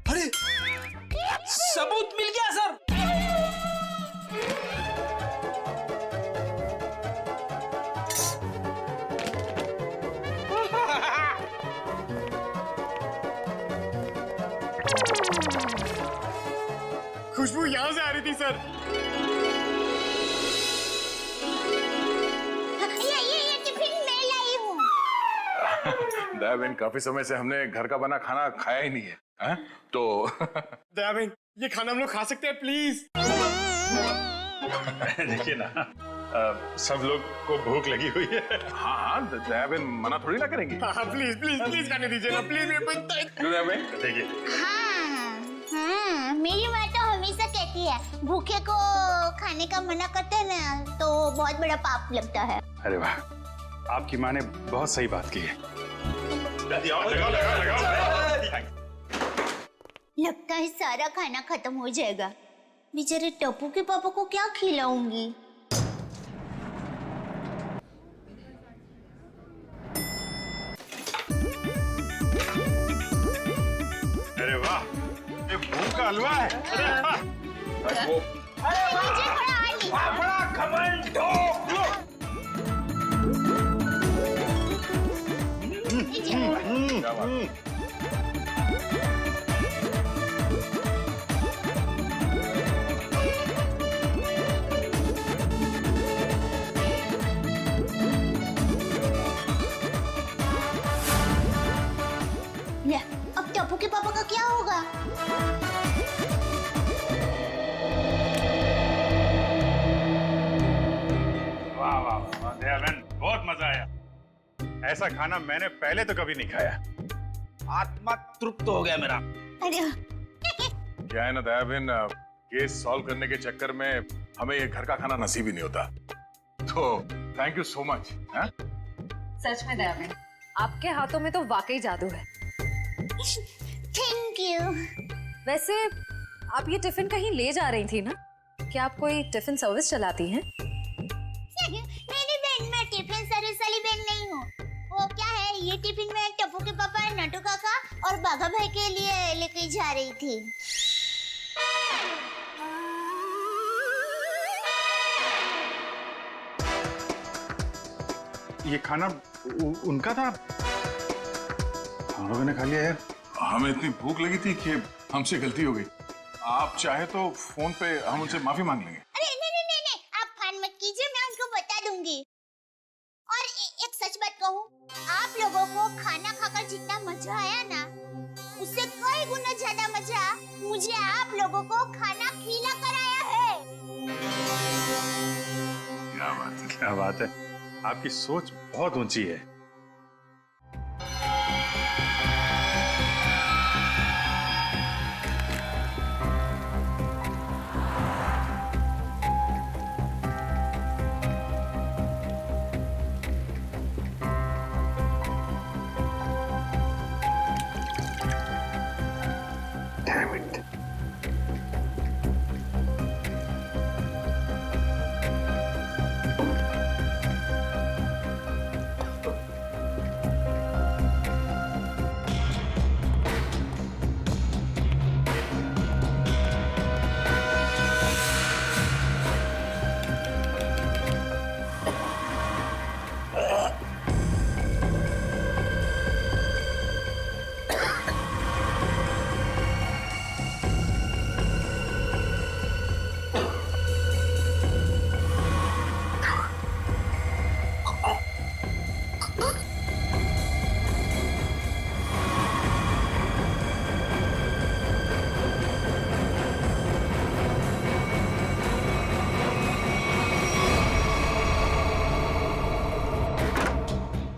अरे सबूत मिल गया सर। खुशबू यहां से आ रही थी सर। ये टिफिन मैं लाई हूँ। दया बहन, काफी समय से हमने घर का बना खाना खाया ही नहीं है, हैं? तो दया बहन, ये खाना हम लोग खा सकते हैं प्लीज? देखिए ना, सब लोग को भूख लगी हुई है। हाँ हाँ, दया बहन मना थोड़ी ना करेंगी। हाँ प्लीज प्लीज प्लीज खाने दीजिए ना प्लीज। दया बहन देखिए, हाँ, मेरी माँ तो हमेशा कहती है भूखे को खाने का मना करते हैं ना तो बहुत बड़ा पाप लगता है। अरे वाह, आपकी माँ ने बहुत सही बात की है। लगाओ। लगता है सारा खाना खत्म हो जाएगा। बेचारे टप्पू के पापा को क्या खिलाऊंगी? अरे वाह, ये मूंग का हलवा है। अरे वाह। वो मुझे थोड़ा और ली। बड़ा घमंड हो। क्या बात है? ले, अब टप्पू के पापा का क्या होगा? वाह वाह वाह, दया बहन, बहुत मजा आया। ऐसा खाना मैंने पहले तो कभी नहीं खाया। आत्मा तृप्त हो गया मेरा। अरे क्या है ना दया बहन, केस सॉल्व करने के चक्कर में हमें ये घर का खाना नसीब ही नहीं होता। तो थैंक यू सो मच। सच में दया बहन, आपके हाथों में तो वाकई जादू है। Thank you. वैसे आप ये टिफिन कहीं ले जा रही थी ना? क्या आप कोई टिफिन सर्विस चलाती हैं? मेरी बहन, मैं टिफिन सर्विस वाली बहन नहीं हूँ। वो क्या है, ये टिफिन मैं टप्पू के पापा, नटू काका और बाघा भाई के लिए लेके जा रही थी। ये खाना उनका था, हम लोगों ने खा लिया यार। हमें इतनी भूख लगी थी कि हमसे गलती हो गई। आप चाहे तो फोन पे हम उनसे माफी मांग लेंगे। अरे नहीं, आप फोन मत कीजिए, मैं उनको बता दूंगी। और एक सच बात कहूँ, आप लोगों को खाना खाकर जितना मजा आया ना, उससे कई गुना ज्यादा मजा मुझे आप लोगों को खाना खिला कर आया है। क्या बात है। क्या बात है, आपकी सोच बहुत ऊंची है। Damn it.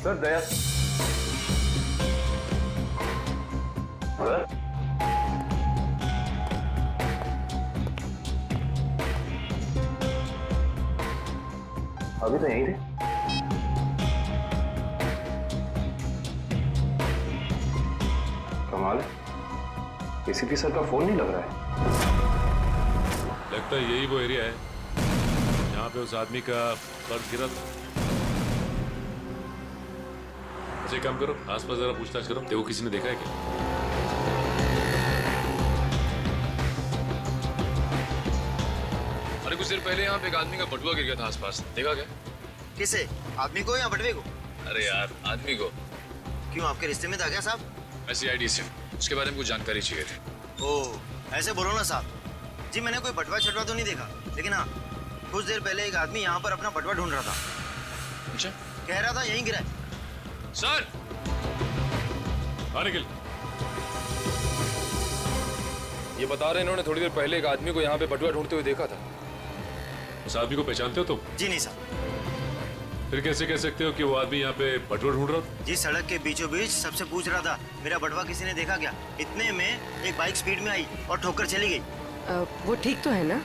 Sir Daya sir अभी तो यहीं थे। कमाल है, एसीपी सर का फोन नहीं लग रहा है। लगता है यही वो एरिया है जहाँ पे उस आदमी का पर्स गिरा था। अच्छा एक काम करो, आसपास जरा पूछताछ करो, देखो किसी ने देखा है क्या। अरे कुछ देर पहले यहाँ पे एक आदमी का बटुआ गिर गया था आसपास, देखा क्या? किसे? आदमी को या बटवे को? अरे यार आदमी को। क्यों, आपके रिश्ते में था क्या साहब? मैं CID से, उसके बारे में कुछ जानकारी चाहिए थी। ओह, ऐसे बोलो ना साहब जी, मैंने कोई बटवा छटवा तो नहीं देखा, लेकिन हाँ कुछ देर पहले एक आदमी यहाँ पर अपना बटवा ढूंढ रहा था। अच्छा, कह रहा था यहीं गिरा है। सर निखिल, ये बता रहे इन्होंने थोड़ी देर पहले एक आदमी को यहाँ पे बटुआ ढूंढते हुए देखा था। उस आदमी को पहचानते हो तुम? जी नहीं साहब। फिर कैसे कह सकते हो कि वो आदमी यहाँ पे बटुआ ढूंढ रहा था? जी सड़क के बीचों बीच सबसे पूछ रहा था मेरा बटवा किसी ने देखा क्या। इतने में एक बाइक स्पीड में आई और ठोकर चली गई। वो ठीक तो है ना?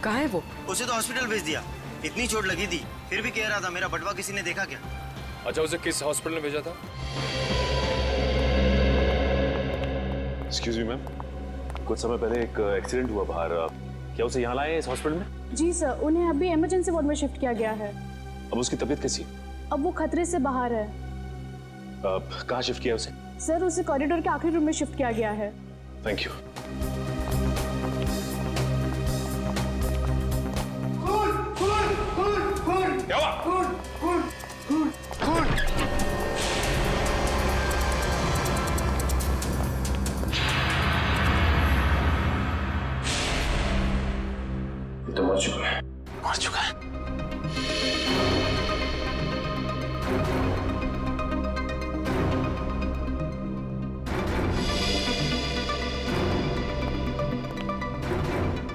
कहाँ है वो? उसे तो हॉस्पिटल भेज दिया, इतनी चोट लगी थी, फिर भी कह रहा था मेरा बटवा किसी ने देखा क्या। अच्छा, उसे किस हॉस्पिटल में भेजा था? एक्सक्यूज मी मैम, कुछ समय पहले एक एक्सीडेंट हुआ बाहर, क्या उसे यहाँ लाए हैं इस हॉस्पिटल में? जी सर, उन्हें अभी इमरजेंसी वार्ड में शिफ्ट किया गया है। अब उसकी तबीयत कैसी है? अब वो खतरे से बाहर है। कहाँ शिफ्ट किया उसे? सर, उसे कॉरिडोर के आखिरी रूम में शिफ्ट किया गया है। Thank you. क्या हुआ? तो मर चुका है। मर चुका है।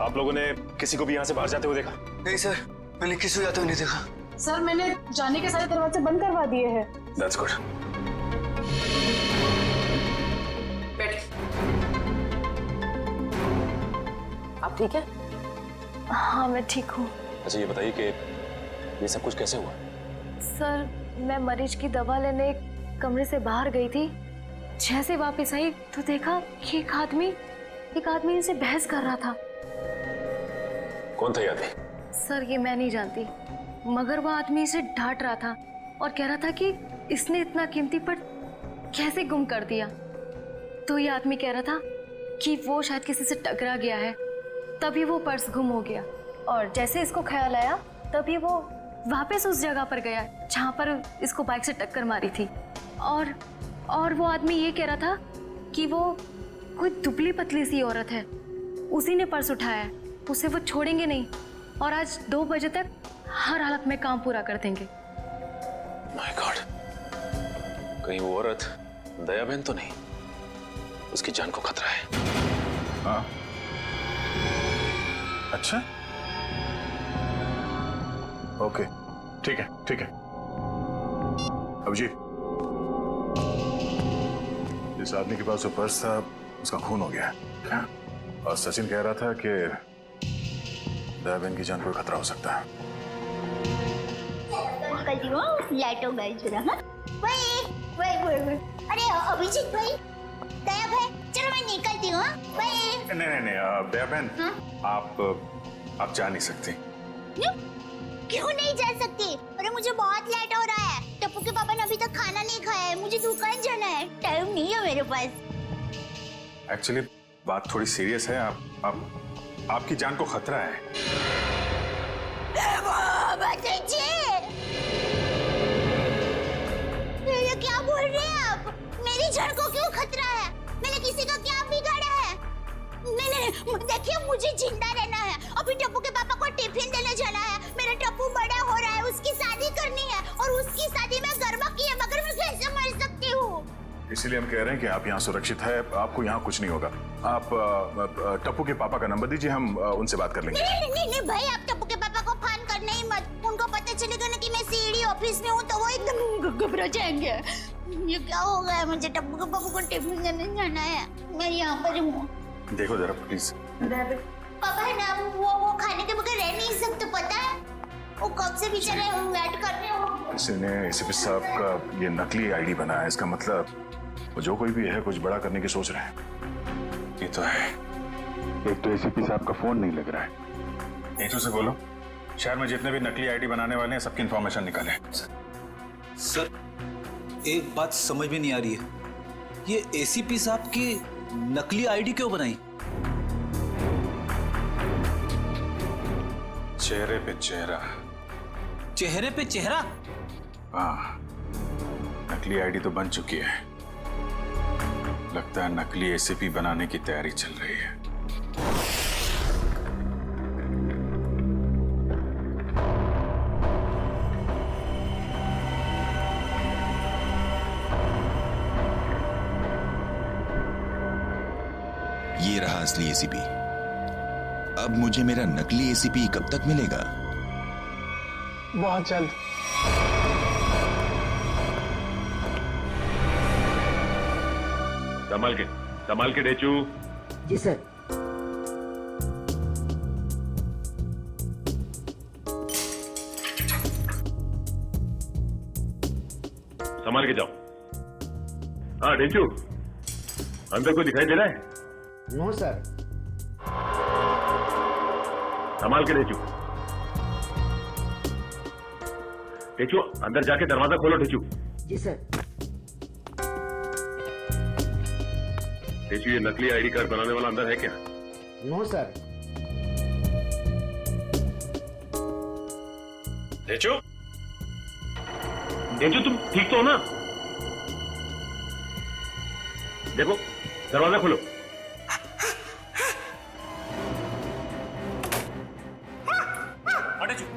आप लोगों ने किसी को भी यहाँ से बाहर जाते हुए देखा? नहीं सर, मैंने किसी को जाते हुए नहीं देखा। सर, मैंने जाने के सारे दरवाजे बंद करवा दिए हैं। That's good. आप ठीक है? हाँ मैं ठीक हूँ। अच्छा ये बताइए कि ये सब कुछ कैसे हुआ? सर, मैं मरीज की दवा लेने एक कमरे से बाहर गई थी। जैसे वापस आई तो देखा कि एक आदमी इनसे बहस कर रहा था। कौन था ये आदमी? सर, ये मैं नहीं जानती, मगर वो आदमी इसे डांट रहा था और कह रहा था कि इसने इतना कीमती पर्स कैसे गुम कर दिया। तो ये आदमी कह रहा था कि वो शायद किसी से टकरा गया है, तभी वो पर्स गुम हो गया। और जैसे इसको ख्याल आया तभी वो वापस उस जगह पर गया जहाँ पर इसको बाइक से टक्कर मारी थी। और वो आदमी ये कह रहा था कि वो कोई दुबली पतली सी औरत है, उसी ने पर्स उठाया है, उसे वो छोड़ेंगे नहीं और आज 2 बजे तक हर हालत में काम पूरा कर देंगे। माय गॉड, कहीं वो औरत दया बहन तो नहीं? उसकी जान को खतरा है। हाँ, अच्छा, ओके, ठीक है ठीक है। अभिजीत, जिस आदमी के पास वो पर्स था उसका खून हो गया है, और सचिन कह रहा था कि दया बहन की जान को खतरा हो सकता है। लाइट हो गई जरा। हाँ वही। अरे अभिजीत भाई, दया भाई, चलो मैं निकलती हूँ। नहीं, दया बहन, आप जा नहीं सकती। क्यों नहीं जा सकती? अरे मुझे बहुत लेट हो रहा है। टप्पू के पापा ने अभी तक खाना नहीं खाया है, मुझे दुकान जाना है, टाइम नहीं है मेरे पास। एक्चुअली बात थोड़ी सीरियस है। आपकी जान को खतरा है। ये क्या बोल रहे हैं आप? मेरी जान को क्यों खतरा है? मैंने किसी का क्या बिगाड़ा है? नहीं, देखिए मुझे जिंदा रहना है। अभी टप्पू के पापा को टिफिन देने जाना है। मेरा टप्पू बड़ा हो रहा है, उसकी शादी करनी है और उसकी शादी में गरबा की है, मगर मैं कैसे मर सकती हूँ? इसीलिए हम कह रहे हैं कि आप यहाँ सुरक्षित है, आपको यहाँ कुछ नहीं होगा। आप टप्पू के पापा का नंबर दीजिए, हम उनसे बात कर लेंगे। नहीं भाई, आप टप्पू के पापा को फोन करने ही मत। उनको पता चलेगा ना कि मैं सीडी ऑफिस में हूँ तो वो एकदम घबरा जाएंगे। ये क्या हो गया? मुझे टप्पू के पापा को टिफिन देने जाना है, मैं यहाँ पर हूँ। देखो जरा प्लीज। पापा है ना, वो खाने के बगैर रह नहीं सकते, पता है? वो कब से बेचारे वेट कर रहे हो। इसने एसीपी साहब का ये नकली आईडी बनाया है, इसका मतलब वो जो कोई भी है कुछ बड़ा करने की सोच रहे हैं। ये तो है। एक तो एसीपी साहब का फोन नहीं लग रहा है। एक से बोलो शहर में जितने भी नकली आईडी बनाने वाले हैं सबकी इंफॉर्मेशन निकालें। सर एक बात समझ में नहीं आ रही है, ये एसीपी साहब की नकली आईडी क्यों बनाई? चेहरे पे चेहरा। चेहरे पे चेहरा? हाँ, नकली आईडी तो बन चुकी है। लगता है नकली एसीपी बनाने की तैयारी चल रही है। ये रहा असली एसीपी। अब मुझे मेरा नकली एसीपी कब तक मिलेगा? बहुत जल्द। संभाल के डेचू। जी सर। संभाल के जाओ। हाँ डेचू, अंदर कोई दिखाई दे रहा है? No sir. संभाल के डेचू। डेचू अंदर जाके दरवाजा खोलो डेचू। जी सर। डेचू ये नकली आईडी कार्ड बनाने वाला अंदर है क्या? No sir. डेचू, डेचू तुम ठीक तो हो ना? देखो दरवाजा खोलो।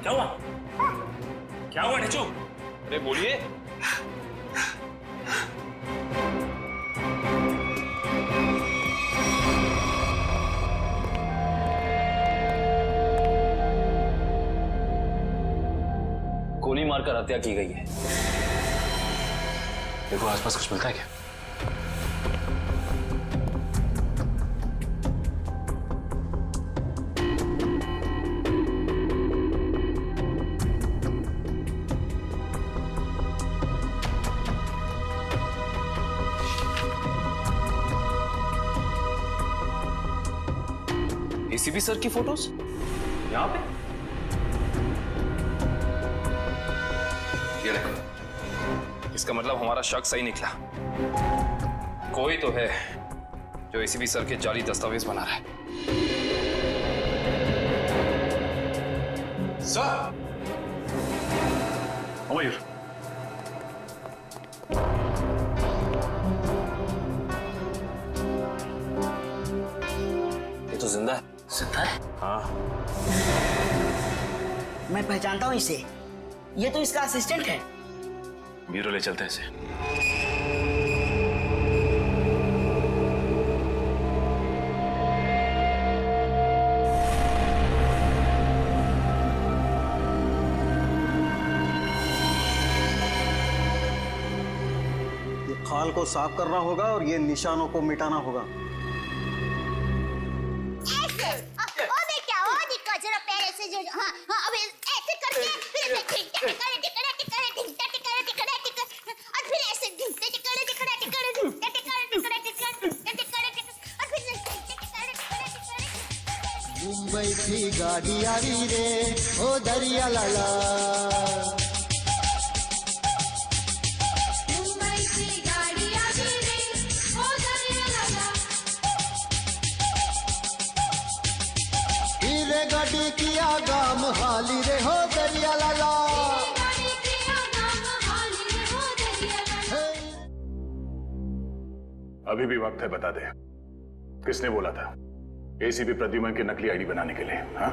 क्या हुआ? क्या हुआ डेचू? अरे बोलिए। गोली मारकर हत्या की गई है। देखो आसपास कुछ मिलता है क्या? एसीपी सर की फोटोज यहां पे? ये देखो, इसका मतलब हमारा शक सही निकला। कोई तो है जो एसीपी सर के जाली दस्तावेज बना रहा है। सर, मयूर, ये तो जिंदा है। जिंदा है? हाँ। मैं पहचानता हूँ इसे। ये तो इसका असिस्टेंट है। ब्यूरो ले चलते हैं इसे। ये खाल को साफ करना होगा और ये निशानों को मिटाना होगा। हाँ हाँ, अब ऐसे करके फिर और फिर ऐसे मुंबई की गाड़ी आ रही रे ओ दरिया लाला। मुंबई की गाड़ी आ रही रे ओ दरिया लाला। हीरे गाड़ी किया गाम हाली रे हो दरिया लाला। अभी भी वक्त है, बता दे किसने बोला था एसीपी प्रद्युमन की नकली आईडी बनाने के लिए? हाँ,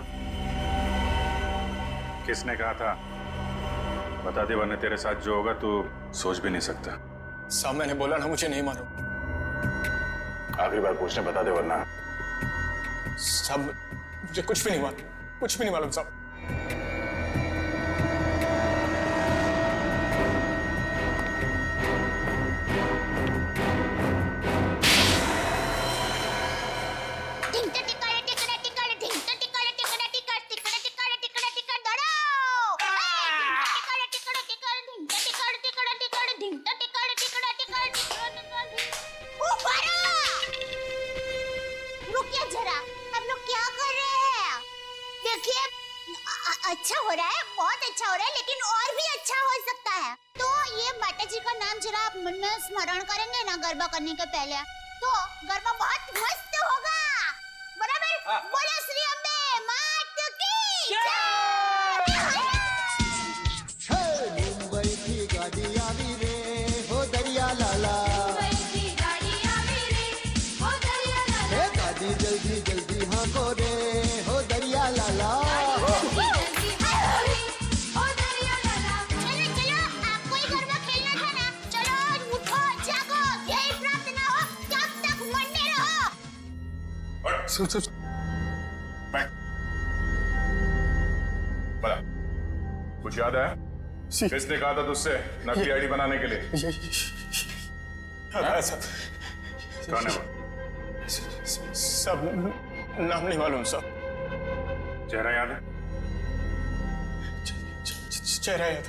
किसने कहा था? बता दे वरना तेरे साथ जो होगा तू सोच भी नहीं सकता। साहब मैंने बोला ना, मुझे नहीं मालूम। आखिरी बार पूछने, बता दे वरना। साहब मुझे कुछ भी नहीं मालूम, कुछ भी नहीं मालूम साहब। अच्छा हो रहा है, बहुत अच्छा हो रहा है, लेकिन और भी अच्छा हो सकता है। तो ये माता जी का नाम जरा आप मन में स्मरण करेंगे ना गरबा करने के पहले, तो गरबा बहुत मस्त होगा। बराबर? बोलो श्री अम्बे मात की मुंबई की गाड़ी आवी रे हो दरिया लाला, गाड़ी जल्दी जल्दी हाँ को रे हो दरिया लाला। बड़ा कुछ याद है? किसने कहा था तुझसे नकली आईडी बनाने के लिए? कौन है वो? सब नाम नहीं मालूम सब। चेहरा याद है? चेहरा याद।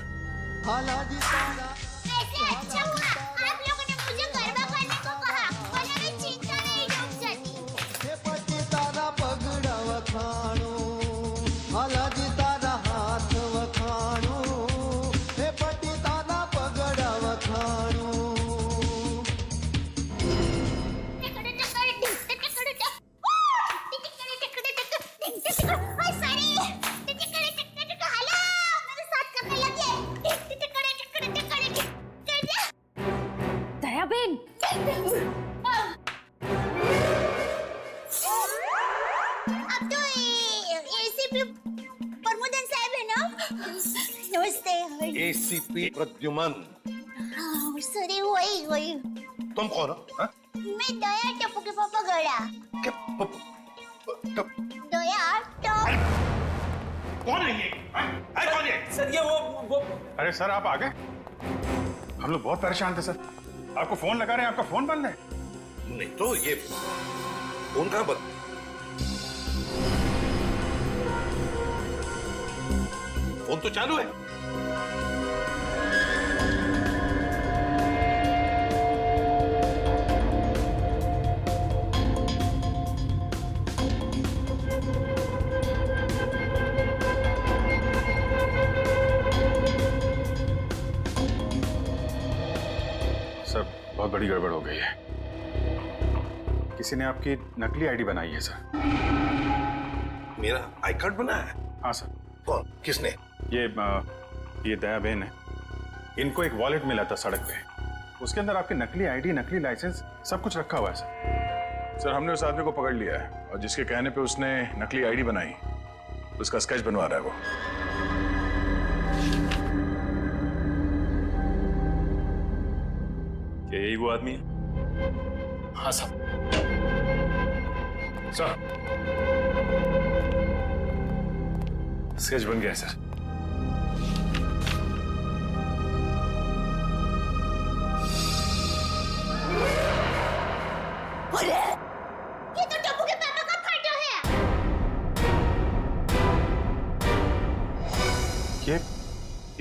ऐसे अच्छा हुआ आप लोगों ने मुझे गरबा करने को कहा, वरना मैं चिंता में डूब जाती। पति तारा पगड़ा वखाणो, हालाजी तारा हाथ वखाणो, हे पति तारा पगड़ा वखाणो। दयाबेन, अब तो एसीपी प्रमोदन साहब है ना? नमस्ते। एसीपी प्रद्युमन। सॉरी, वही तुम कौन हो? हाँ? मैं दया टप्पू के पापा गड़ा। दया टप। कौन है ये? कौन है? सर ये वो अरे सर आप आ गए? हम लोग बहुत परेशान थे सर, आपको फोन लगा रहे हैं, आपका फोन बंद है। नहीं तो ये फोन कहाँ बंद? फोन तो चालू है। सर बहुत बड़ी गड़बड़ हो गई है, किसी ने आपकी नकली आईडी बनाई है सर। मेरा आई कार्ड बना है? हाँ सर। कौन? किसने? ये दया बहन है, इनको एक वॉलेट मिला था सड़क पे, उसके अंदर आपकी नकली आईडी, नकली लाइसेंस सब कुछ रखा हुआ है सर। सर हमने उस आदमी को पकड़ लिया है और जिसके कहने पे उसने नकली आईडी बनाई उसका स्केच बनवा रहा है वो। क्या यही वो आदमी है? हाँ साहब। सर स्केच बन गया है सर। ये तो टप्पू के पापा का फोटो है।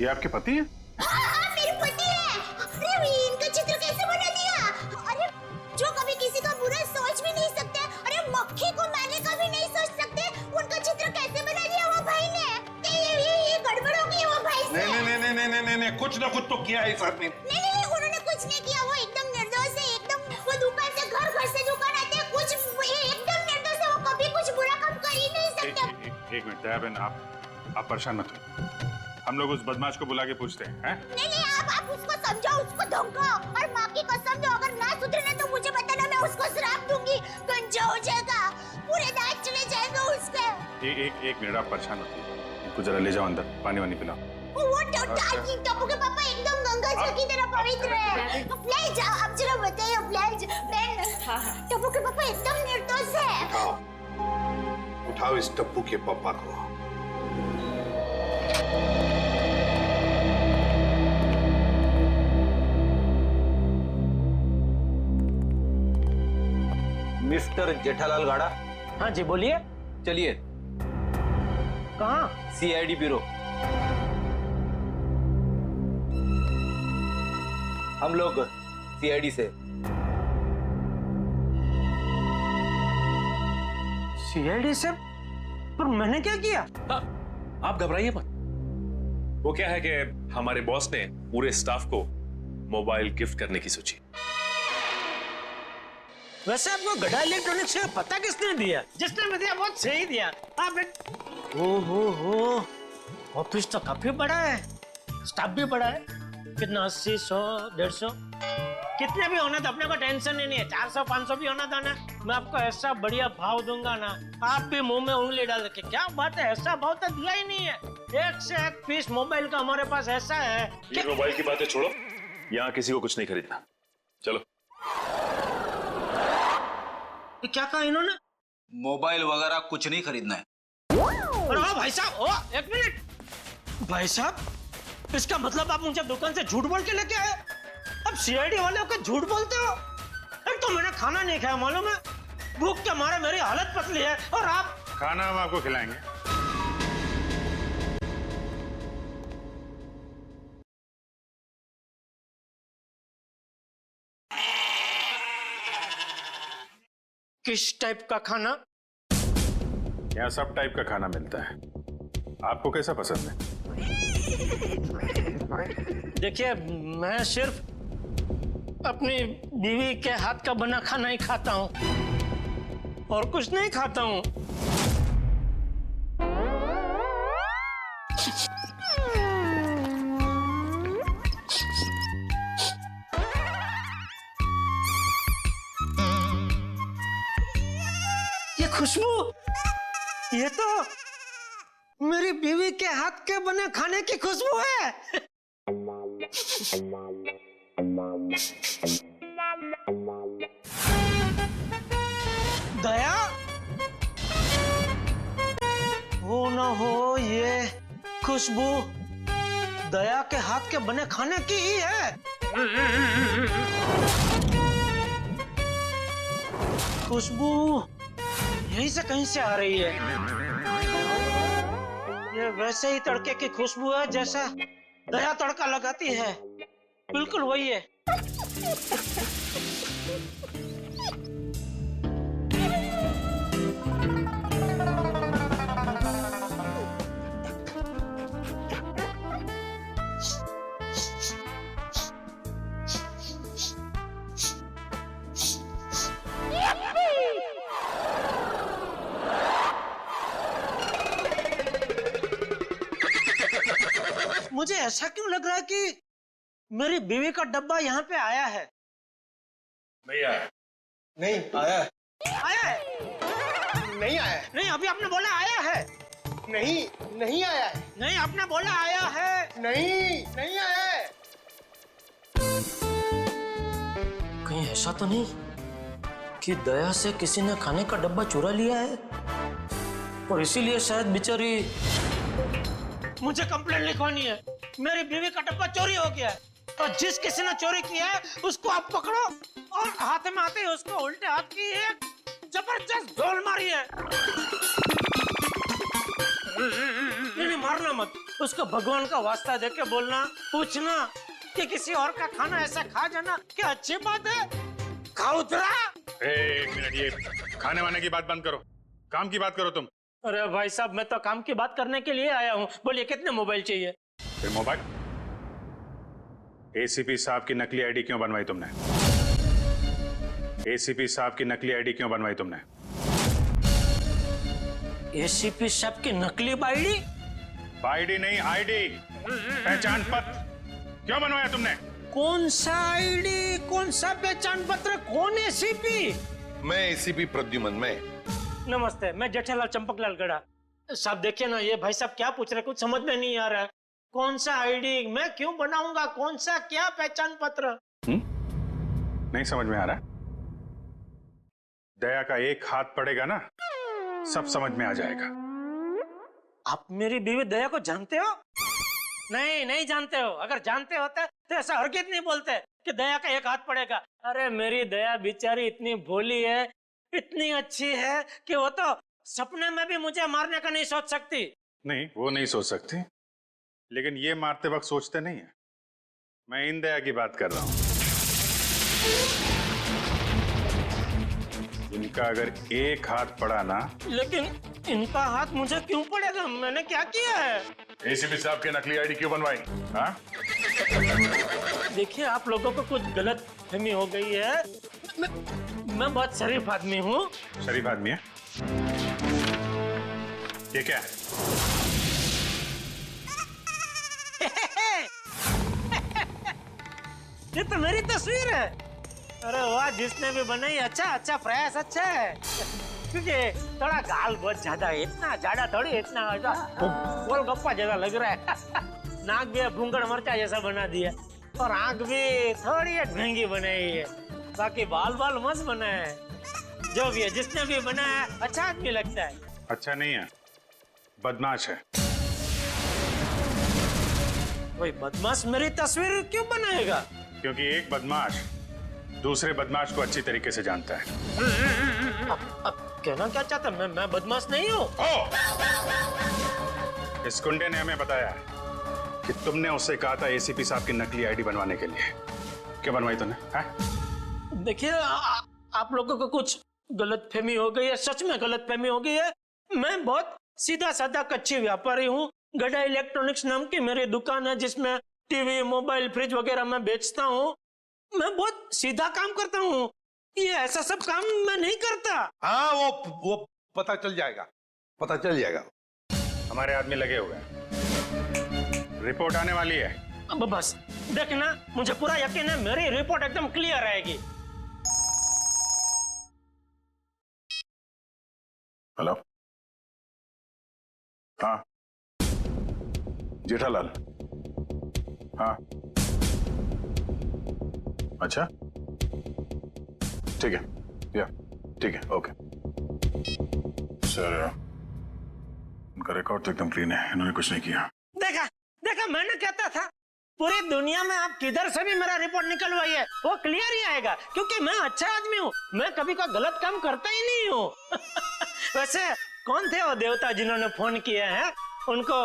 ये आपके पति है? हाँ, मेरे पति है। अरे इनका चित्र कैसे बना दिया? अरे जो कभी किसी का बुरा सोच भी नहीं सकते, अरे मक्खी को मारने का भी नहीं सोच सकते, उनका चित्र कैसे बना दिया वो भाई ने? ये गड़बड़ हो गई वो भाई से। नहीं, कुछ ना कुछ तो किया है इस आदमी ने। नहीं, उन्होंने कुछ नहीं किया, वो एकदम निर्दोष है, एकदम। वो दुकान से घर से दुकान आते हैं, कुछ एकदम निर्दोष है, वो कभी कुछ बुरा काम कर ही नहीं सकते। एक मिनट दया बहन, आप परेशान मत हो, हम लोग उस बदमाश को बुला के पूछते हैं। नहीं, आप उसको समझाओ, उसको धमकाओ, और माँ की कसम दो, अगर ना सुधरे तो मुझे बताना, मैं उसको श्राप दूंगी, गंजा हो जाएगा, पूरे दांत चले जाएंगे उसके। एक मिनट आप परेशान मत हो, इनको जरा ले जाओ अंदर, पानी वानी पिलाओ। वो टप्पू के पापा एकदम गंगा जी की तरह पवित्र है। ले जाओ, आप जरा बताइए बहन। टप्पू के पापा एकदम निर्दोष है। उठाओ इस टप्पू के पापा को। मिस्टर जेठालाल गाड़ा। हाँ जी बोलिए। चलिए। कहाँ? CID bureau. हम लोग सीआईडी से। सीआईडी से? पर मैंने क्या किया? आप घबराइए मत। वो क्या है कि हमारे बॉस ने पूरे स्टाफ को मोबाइल गिफ्ट करने की सोची। वैसे आपको गड़ा इलेक्ट्रॉनिक्स का पता किसने दिया? जिसने भी दिया बहुत सही दिया। आप हो ऑफिस तो काफी बड़ा है, स्टाफ भी बड़ा है। कितना 80, 100, 150 कितने भी होना तो अपने को टेंशन ही नहीं है। 400, 500 भी होना था ना, मैं आपको ऐसा बढ़िया भाव दूंगा ना, आप भी मुंह में उंगली डाल के क्या बात है, ऐसा भाव तो दिया ही नहीं है। एक से एक पीस मोबाइल का हमारे पास ऐसा है। ये मोबाइल की बातें छोड़ो, यहाँ किसी को कुछ नहीं खरीदना। चलो। क्या कहा इन्होंने? मोबाइल वगैरह कुछ नहीं खरीदना है। अरे भाई साहब, एक मिनट भाई साहब, इसका मतलब आप मुझे दुकान से झूठ बोल के लेके आए? अब सीआईडी वाले होकर झूठ बोलते हो? एक तो मैंने खाना नहीं खाया, मालूम है, भूख के मारे मेरी हालत पतली है, और आप? खाना हम आपको खिलाएंगे। किस टाइप का खाना? यहाँ सब टाइप का खाना मिलता है, आपको कैसा पसंद है? देखिए, मैं सिर्फ अपनी बीवी के हाथ का बना खाना ही खाता हूँ और कुछ नहीं खाता हूँ। ये खुशबू, ये तो मेरी बीवी के हाथ के बने खाने की खुशबू है। दया, हो ना हो ये खुशबू दया के हाथ के बने खाने की ही है। खुशबू यहीं से कहीं से आ रही है। ये वैसे ही तड़के की खुशबू है जैसा दया तड़का लगाती है, बिल्कुल वही है। मुझे ऐसा क्यों लग रहा है कि मेरी बीवी का डब्बा यहाँ पे आया है? नहीं आया। नहीं आया है। आया है? नहीं आया है। नहीं, अभी आपने बोला आया है। नहीं, नहीं आया है। नहीं, आपने बोला आया है। नहीं, नहीं आया है। कहीं ऐसा तो नहीं कि दया से किसी ने खाने का डब्बा चुरा लिया है और इसीलिए शायद बेचारी मुझे कंप्लेंट लिखवानी है। मेरी बीवी का डब्बा चोरी हो गया है, तो जिस किसी ने चोरी किया है उसको आप पकड़ो और हाथ में आते ही उसको उल्टे हाथ की एक जबरदस्त ढोल मारी है। नहीं, मारना मत, उसको भगवान का वास्ता देके बोलना, पूछना कि किसी और का खाना ऐसा खा जाना क्या अच्छी बात है? खाउतरा। एक मिनट, ये खाने वाने की बात बंद करो, काम की बात करो तुम। अरे भाई साहब, मैं तो काम की बात करने के लिए आया हूँ। बोलिए, कितने मोबाइल चाहिए? फिर मोबाइल? एसीपी साहब की नकली आईडी क्यों बनवाई तुमने? एसीपी साहब की नकली आईडी क्यों बनवाई तुमने? एसीपी साहब की नकली आईडी? आईडी नहीं, आईडी, पहचान पत्र क्यों बनवाया तुमने? कौन सा आईडी, कौन सा पहचान पत्र, कौन एसीपी? मैं एसीपी प्रद्युमन। मैं नमस्ते, मैं जेठालाल चंपकलाल गड़ा। साहब देखिए ना, ये भाई साहब क्या पूछ रहे, कुछ समझ में नहीं आ रहा है। कौन सा आईडी मैं क्यों बनाऊंगा, कौन सा क्या पहचान पत्र? नहीं समझ में आ रहा? दया का एक हाथ पड़ेगा ना, सब समझ में आ जाएगा। आप मेरी बीवी दया को जानते हो? नहीं, नहीं जानते हो। अगर जानते होते तो ऐसा हरगिज़ नहीं बोलते कि दया का एक हाथ पड़ेगा। अरे मेरी दया बेचारी इतनी भोली है, इतनी अच्छी है कि वो तो सपने में भी मुझे मारने का नहीं सोच सकती। नहीं, वो नहीं सोच सकती, लेकिन ये मारते वक्त सोचते नहीं है। मैं इन दया की बात कर रहा हूं, इनका अगर एक हाथ पड़ा ना। लेकिन इनका हाथ मुझे क्यों पड़ेगा? मैंने क्या किया है? एसीपी साहब की नकली आईडी क्यों बनवाई? हाँ? देखिए, आप लोगों को कुछ गलत फहमी हो गई है। मैं बहुत शरीफ आदमी हूँ। शरीफ आदमी है? ये क्या है? ये तो मेरी तस्वीर है। अरे वाह, जिसने भी बनाई अच्छा प्रयास अच्छा है। क्योंकि थोड़ा गाल बहुत ज्यादा है, इतना ज्यादा थोड़ी, इतना गोलगप्पा जैसा लग रहा है। नाक भी भूंगड़ मरचा जैसा बना दिया और आंख भी थोड़ी एक महंगी बनाई है। बाकी बाल मस्त बना है। जो भी है, जिसने भी बनाया अच्छा आदमी लगता है। अच्छा नहीं है, बदमाश है। कोई बदमाश मेरी तस्वीर क्यों बनाएगा? क्योंकि एक बदमाश दूसरे बदमाश को अच्छी तरीके से जानता है। अब कहना क्या चाहता? मैं बदमाश नहीं हूँ। इस गुंडे ने हमें बताया कि तुमने उससे कहा था एसीपी साहब की नकली आईडी बनवाने के लिए। क्यों बनवाई तूने? देखिए, आप लोगों को कुछ गलतफहमी हो गई है, सच में गलतफहमी हो गई है। मैं बहुत सीधा साधा कच्ची व्यापारी हूँ। गड़ा इलेक्ट्रॉनिक्स नाम की मेरी दुकान है, जिसमें टीवी, मोबाइल, फ्रिज वगैरह मैं बेचता हूँ। मैं बहुत सीधा काम करता हूँ। ये ऐसा सब काम मैं नहीं करता। हाँ, वो पता चल जाएगा, पता चल जाएगा। हमारे आदमी लगे हुए हैं, रिपोर्ट आने वाली है। अब बस देखना, मुझे पूरा यकीन है मेरी रिपोर्ट एकदम क्लियर आएगी। हेलो, हाँ जेठालाल, हाँ अच्छा ठीक है, या ठीक है, ओके सर। उनका रिकॉर्ड तो एकदम क्लीन है, इन्होंने कुछ नहीं किया। देखा, मैंने कहता था पूरी दुनिया में आप किधर से भी मेरा रिपोर्ट निकलवाइए, वो क्लियर ही आएगा। क्योंकि मैं अच्छा आदमी हूँ, मैं कभी कोई गलत काम करता ही नहीं हूँ। वैसे कौन थे वो देवता जिन्होंने फोन किया है? उनको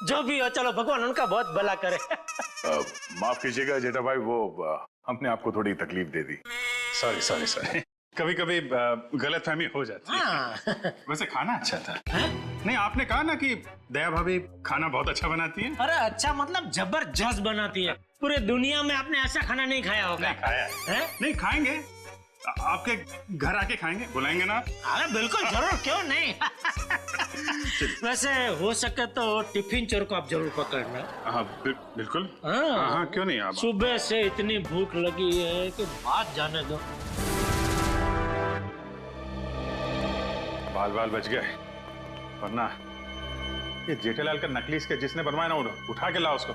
जो भी हो, चलो भगवान उनका बहुत भला करे। माफ कीजिएगा जेठा भाई, वो हमने आपको थोड़ी तकलीफ दे दी। सॉरी। कभी कभी गलतफहमी हो जाती है। वैसे खाना अच्छा था। नहीं, आपने कहा ना कि दया भाभी खाना बहुत अच्छा बनाती है। अरे अच्छा मतलब जबरदस्त बनाती है। पूरी दुनिया में आपने ऐसा खाना नहीं खाया होगा। नहीं खाया है? नहीं खाएंगे, आपके घर आके खाएंगे, बुलाएंगे ना? अरे बिल्कुल जरूर, क्यों नहीं। वैसे हो सके तो टिफिन चोर को आप जरूर पकड़ना। हाँ बिल्कुल। हाँ क्यों नहीं। आप सुबह से इतनी भूख लगी है कि बात जाने दो। बाल बच गए, वरना ये जेठालाल का नकली इसके जिसने बनवाया ना, उठा के लाओ उसको।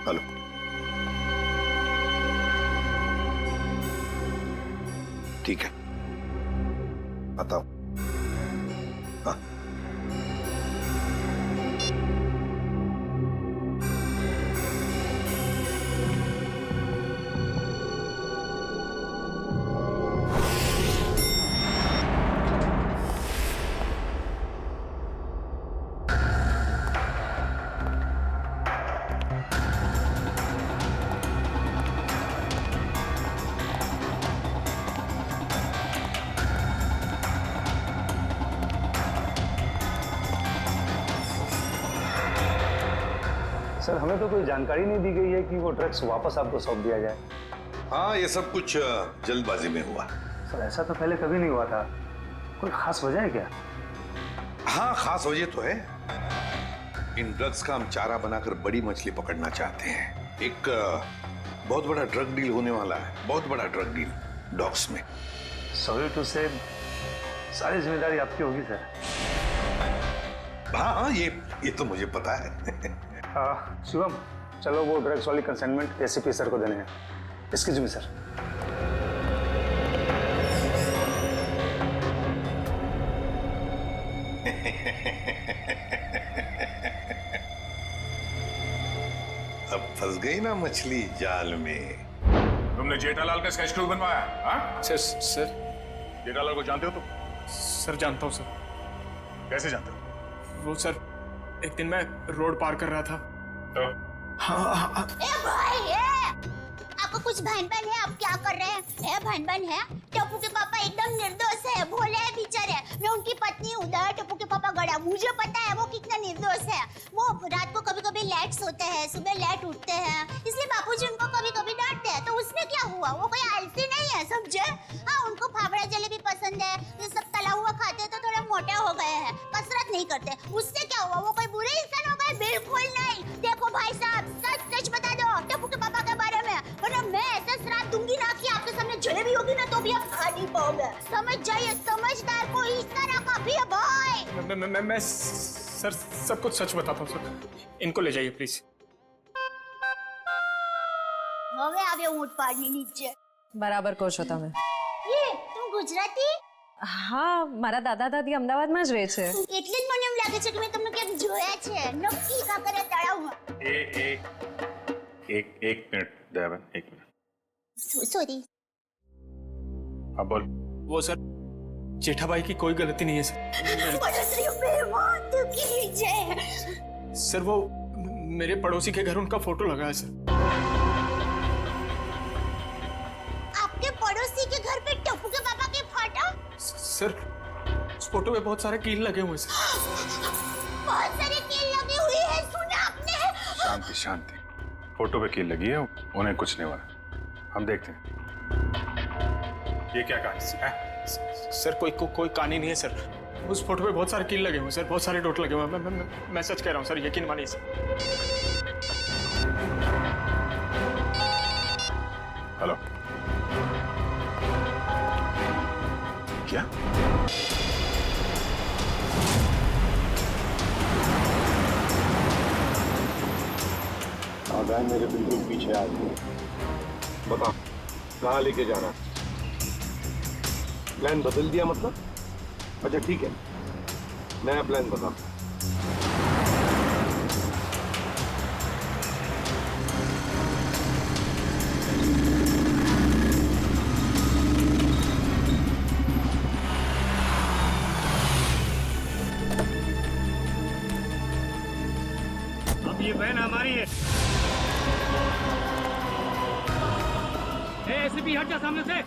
हेलो, ठीक है, बताओ। हाँ, सर, हमें तो कोई जानकारी नहीं दी गई है कि वो ड्रग्स वापस आपको सौंप दिया जाए। हाँ, ये सब कुछ जल्दबाजी में हुआ। सर, ऐसा तो पहले कभी नहीं हुआ था। कोई खास वजह है क्या? हाँ, खास वजह तो है। इन ड्रग्स का हम चारा बनाकर बड़ी मछली पकड़ना चाहते हैं। एक बहुत बड़ा ड्रग डील होने वाला है, बहुत बड़ा ड्रग डील डॉग्स में। सॉरी टू से, सारी जिम्मेदारी आपकी होगी सर। हाँ, ये तो मुझे पता है। शिवम, चलो वो ड्रग्स वाली कंसाइनमेंट एसीपी सर को देने हैं। Excuse me sir. अब फंस गई ना मछली जाल में। तुमने जेठालाल का स्केच टू बनवाया? हाँ सर जेठालाल को जानते हो तुम? सर जानता हूँ सर। कैसे जानते हो? वो सर एक दिन मैं रोड पार कर रहा था। हाँ। ए भाई आपको कुछ भान-भान है? आप क्या कर रहे हैं? भान-भान है? टप्पू के पापा एकदम निर्दोष है, भोले है बेचारे। मैं उनकी पत्नी हूँ, टप्पू के पापा गड़ा। मुझे पता है वो कितना निर्दोष है। वो रात को कभी-कभी लेट सोते हैं, सुबह लेट उठते हैं, इसलिए बापूजी उनको कभी-कभी डांटते हैं। तो उसमें क्या हुआ? वो कोई आलसी नहीं है, समझे? हाँ, उनको फाफड़ा जलेबी पसंद है, ये सब तला हुआ खाते हैं तो थोड़ा मोटे हो गए हैं, कसरत नहीं करते। उससे क्या हुआ? वो कोई बुरे इंसान हो गए? बिल्कुल नहीं। देखो भाई साहब, सच सच बता दो टप्पू के पापा के बारे में, वरना मैं ऐसा श्राप दूंगी ना कि आपके सामने जलेबी होगी ना तो भी आप खा नहीं पाओगे। समझ जाइए, समझदार को इस तरह काफी है भाई। मैं सर सब कुछ सच बताता हूँ सर। इनको ले जाइए प्लीज। હવે આવ્યો ઊંટ પાડની નીચે। બરાબર કહો છો તમે। ये तुम गुजराती? હા, મારા દાદા દાદી અમદાવાદમાં જ રહે છે। એટલે જ મને એમ લાગે છે કે મેં તમને ક્યાંક જોયા છે। નક્કી કાકરે તળાવમાં। एक मिनट दयाबेन, एक मिनट। सॉरी। अब बोल। वो सर जेठाबाई की कोई गलती नहीं है सर। पड़ोसियों पे मौत कीजिए। सर वो मेरे पड़ोसी के घर उनका फोटो लगा है सर। आपके पड़ोसी के घर पे टप्पू के पापा के फोटो? सर उस फोटो में बहुत सारे कील लगे हुए सर। बहुत सारे कील लगी हुई है, सुना आपने? शांति शांति, फोटो पे कील लगी है, उन्हें कुछ नहीं हुआ। हम देखते हैं। ये क्या कहानी है? सर कोई कहानी नहीं है सर। उस फोटो पे बहुत सारे कील लगे हुए सर, बहुत सारे डॉट लगे हुए। मैं सच कह रहा हूँ सर, यकीन मानिए सर। हेलो, क्या? आगाह मेरे बिल्कुल पीछे आ गए। बता कहाँ लेके जाना? प्लान बदल दिया मतलब? अच्छा ठीक है, नया प्लान बता। अब ये वैन हमारी है। एसीपी हट जा सामने से।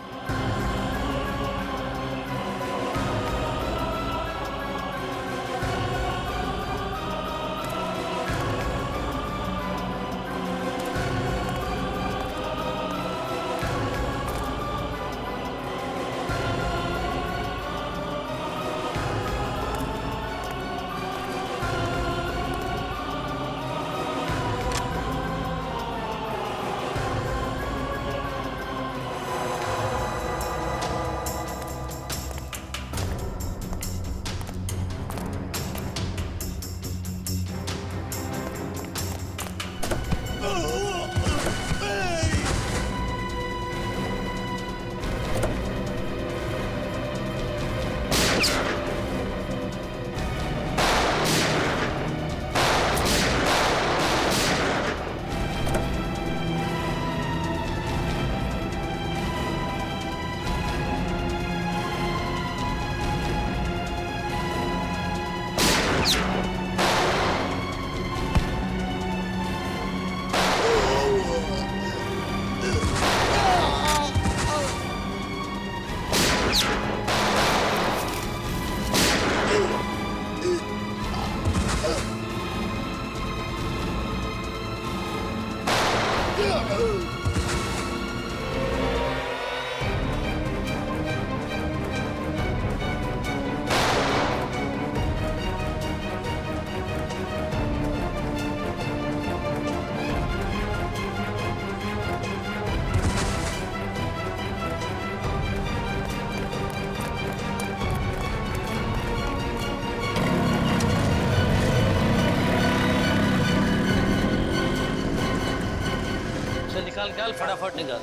निकाल फटाफट निकाल।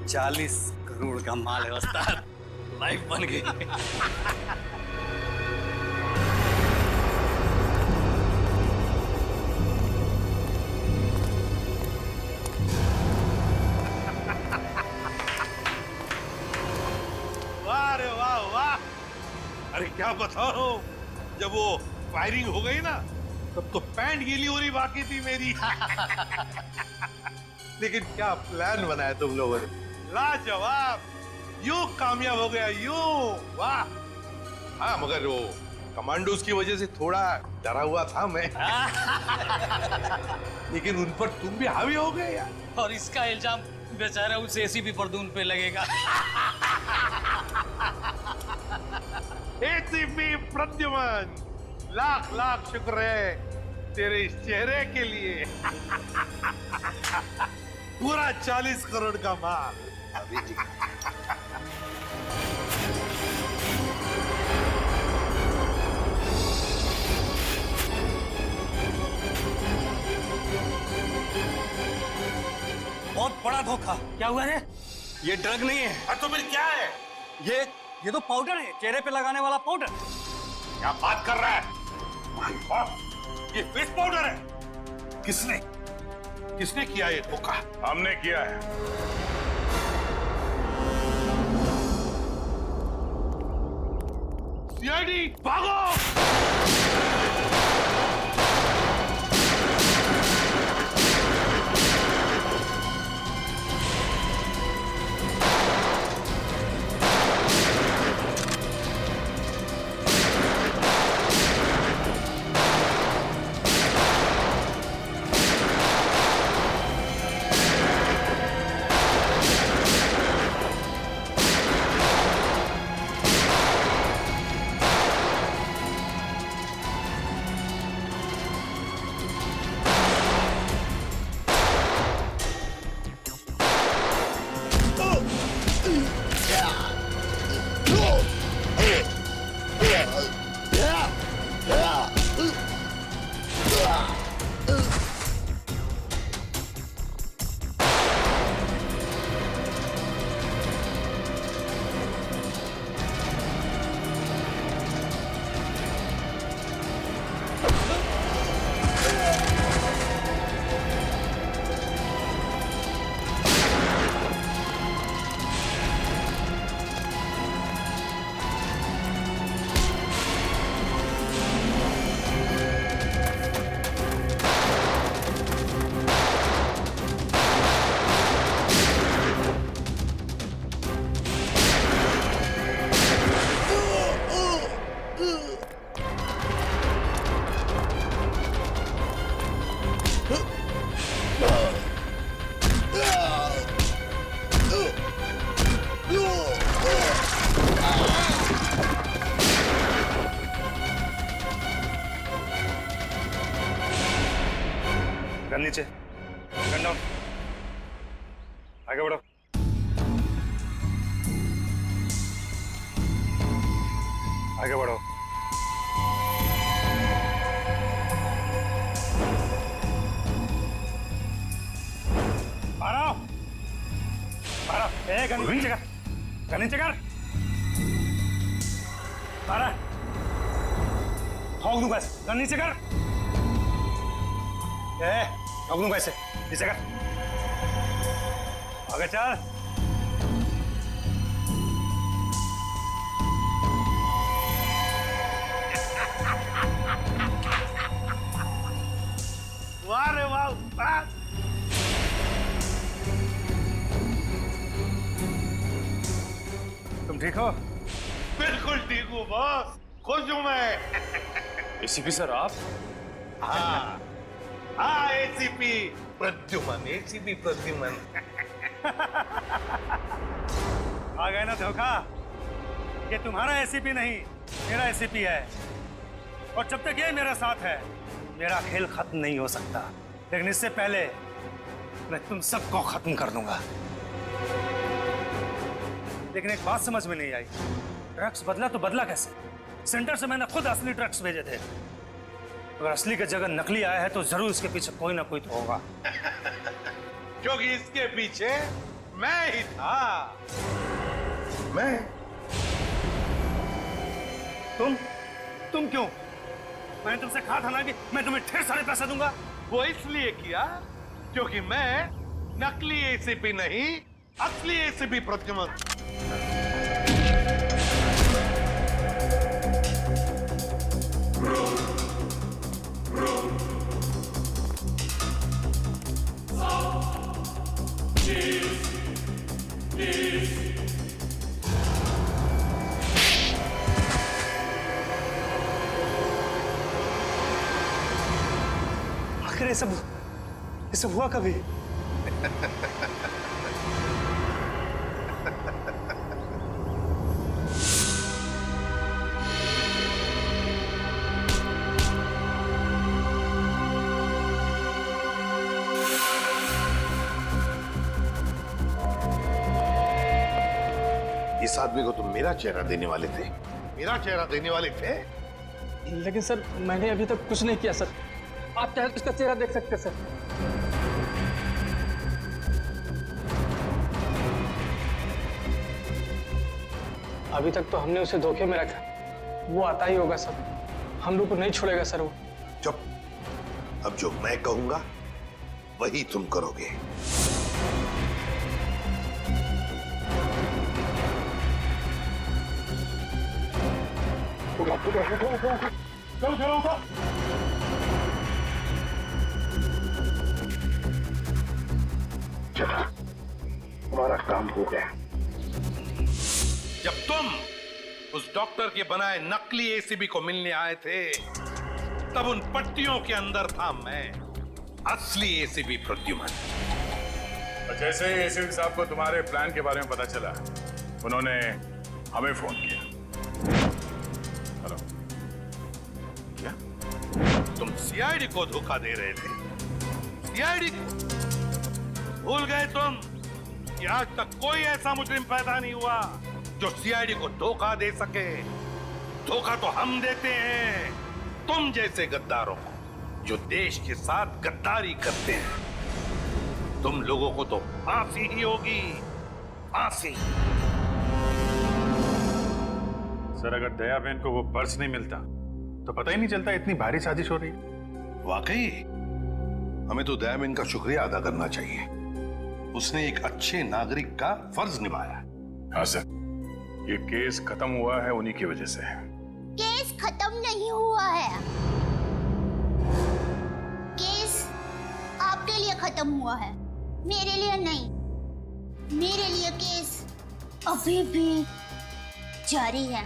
$40 करोड़ का माल है उस्ताद, लाइफ बन गई। अरे क्या बताओ, जब वो फायरिंग हो गई ना तब तो पैंट गीली हो रही बाकी थी मेरी। लेकिन क्या प्लान बनाया तुम लोगों ने, लाजवाब, यूं कामयाब हो गया यूं, वाह। हाँ मगर वो कमांडोज की वजह से थोड़ा डरा हुआ था मैं। लेकिन उन पर तुम भी हावी हो गए यार। और इसका इल्जाम बेचारा उस एसीपी परदून पे लगेगा। एसीपी प्रद्युमन, लाख लाख शुक्र है तेरे इस चेहरे के लिए। पूरा 40 करोड़ का माल। अभी जी बहुत बड़ा धोखा। क्या हुआ है? ये ड्रग नहीं है। तो फिर क्या है? ये तो पाउडर है, चेहरे पे लगाने वाला पाउडर। क्या बात कर रहा है? माय गॉड, ये फेस पाउडर है। किसने किया ये धोखा? हमने किया है। सीआईडी भागो! गन नीचे, गन डाउन, आगे बढ़ो। आगे बढ़ो। मारो, मारो, गन नीचे कर, गन नीचे कर, मारा, ठोक दूंगा, गन नीचे कर, ठोक दूंगा इसे, नीचे कर, आगे चल। वाह रे वाह, वाह। तुम ठीक हो? बिल्कुल ठीक हूँ बॉस, खुश हूँ मैं। एसीपी सर आप? हाँ हाँ, एसीपी प्रद्युमन, एसीपी प्रद्युमन। आ गए ना धोखा? ये तुम्हारा एसीपी नहीं, मेरा एसीपी है। और जब तक ये मेरा साथ है, मेरा खेल खत्म नहीं हो सकता। लेकिन इससे पहले मैं तुम सबको खत्म कर दूंगा। लेकिन एक बात समझ में नहीं आई, ड्रग्स बदला तो बदला कैसे? सेंटर से मैंने खुद असली ड्रग्स भेजे थे। अगर असली की जगह नकली आया है तो जरूर इसके पीछे कोई ना कोई तो होगा। क्योंकि इसके पीछे मैं ही था। मैं? तुम क्यों? मैंने तुमसे कहा था ना कि मैं तुम्हें ढेर सारे पैसे दूंगा। वो इसलिए किया क्योंकि मैं नकली एसीपी नहीं, असली एसीपी प्रद्युमन। आखिर ये सब हुआ कभी? इस आदमी को तुम मेरा चेहरा देने वाले थे, मेरा चेहरा देने वाले थे। लेकिन सर मैंने अभी तक कुछ नहीं किया सर। आप चाहे तो इसका चेहरा देख सकते हैं सर। अभी तक तो हमने उसे धोखे में रखा, वो आता ही होगा सर, हम लोग को नहीं छोड़ेगा सर वो। चुप, अब जो मैं कहूंगा वही तुम करोगे। चलो, हमारा काम हो गया। जब तुम उस डॉक्टर के बनाए नकली एसीबी को मिलने आए थे, तब उन पट्टियों के अंदर था मैं, असली एसीबी प्रद्युमन। जैसे ही एसीपी साहब को तुम्हारे प्लान के बारे में पता चला, उन्होंने हमें फोन किया। हेलो, क्या तुम सीआईडी को धोखा दे रहे थे? सीआईडी को भूल गए तुम कि आज तक कोई ऐसा मुजरिम पैदा नहीं हुआ जो सीआईडी को धोखा दे सके। धोखा तो हम देते हैं तुम जैसे गद्दारों को, जो देश के साथ गद्दारी करते हैं। तुम लोगों को तो फांसी ही होगी, फांसी। सर, अगर दया बहन को वो पर्स नहीं मिलता तो पता ही नहीं चलता इतनी भारी साजिश हो रही है। वाकई हमें तो दया बहन का शुक्रिया अदा करना चाहिए। उसने एक अच्छे नागरिक का फर्ज निभाया। हाँ सर, ये केस खत्म हुआ है उन्हीं की वजह से। केस खत्म नहीं हुआ है, केस आपके लिए खत्म हुआ है, मेरे लिए नहीं। मेरे लिए केस अभी भी जारी है।